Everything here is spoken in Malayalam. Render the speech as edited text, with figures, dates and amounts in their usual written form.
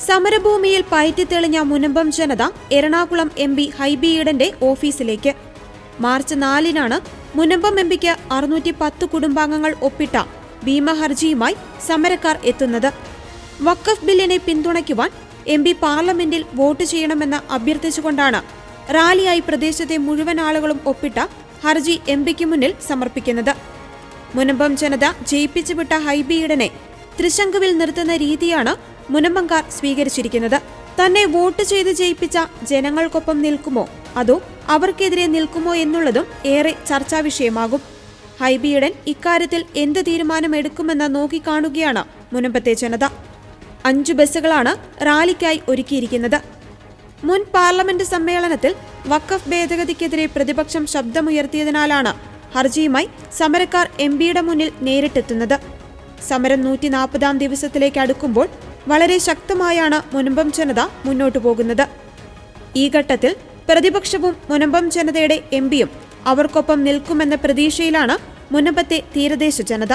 സമരഭൂമിയിൽ പയറ്റിത്തെളിഞ്ഞ മുനമ്പം ജനത എറണാകുളം MP ഹൈബി ഈഡന്റെ ഓഫീസിലേക്ക്. മാർച്ച് 4-നാണ് മുനമ്പം MPക്ക് 610 കുടുംബാംഗങ്ങൾ ഒപ്പിട്ട ഭീമഹർജിയുമായി സമരക്കാർ എത്തുന്നത്. വഖഫ് ബില്ലിനെ പിന്തുണയ്ക്കുവാൻ MP പാർലമെന്റിൽ വോട്ട് ചെയ്യണമെന്ന് അഭ്യർത്ഥിച്ചുകൊണ്ടാണ് റാലിയായി പ്രദേശത്തെ മുഴുവൻ ആളുകളും ഒപ്പിട്ട ഹർജി MPക്ക് മുന്നിൽ സമർപ്പിക്കുന്നത്. മുനമ്പം ജനത ജയിപ്പിച്ചുവിട്ട ഹൈബി ഈഡനെ തൃശങ്കുവിൽ നിർത്തുന്ന രീതിയാണ് മുനമ്പംകാർ സ്വീകരിച്ചിരിക്കുന്നത്. തന്നെ വോട്ട് ചെയ്ത് ജയിപ്പിച്ച ജനങ്ങൾക്കൊപ്പം നിൽക്കുമോ അതോ അവർക്കെതിരെ നിൽക്കുമോ എന്നുള്ളതും ഏറെ ചർച്ചാ വിഷയമാകും. ഹൈബി ഈഡൻ ഇക്കാര്യത്തിൽ എന്ത് തീരുമാനമെടുക്കുമെന്ന് നോക്കിക്കാണുകയാണ് മുനമ്പത്തെ ജനത. 5 ബസ്സുകളാണ് റാലിക്കായി ഒരുക്കിയിരിക്കുന്നത്. മുൻ പാർലമെന്റ് സമ്മേളനത്തിൽ വഖഫ് ഭേദഗതിക്കെതിരെ പ്രതിപക്ഷം ശബ്ദമുയർത്തിയതിനാലാണ് ഹർജിയുമായി സമരക്കാർ MPയുടെ മുന്നിൽ നേരിട്ടെത്തുന്നത്. സമരം 140-ാം ദിവസത്തിലേക്ക് അടുക്കുമ്പോൾ വളരെ ശക്തമായാണ് മുനമ്പം ജനത മുന്നോട്ടു പോകുന്നത്. ഈ ഘട്ടത്തിൽ പ്രതിപക്ഷവും മുനമ്പം ജനതയുടെ MPയും അവർക്കൊപ്പം നിൽക്കുമെന്ന പ്രതീക്ഷയിലാണ് മുനമ്പത്തെ തീരദേശ ജനത.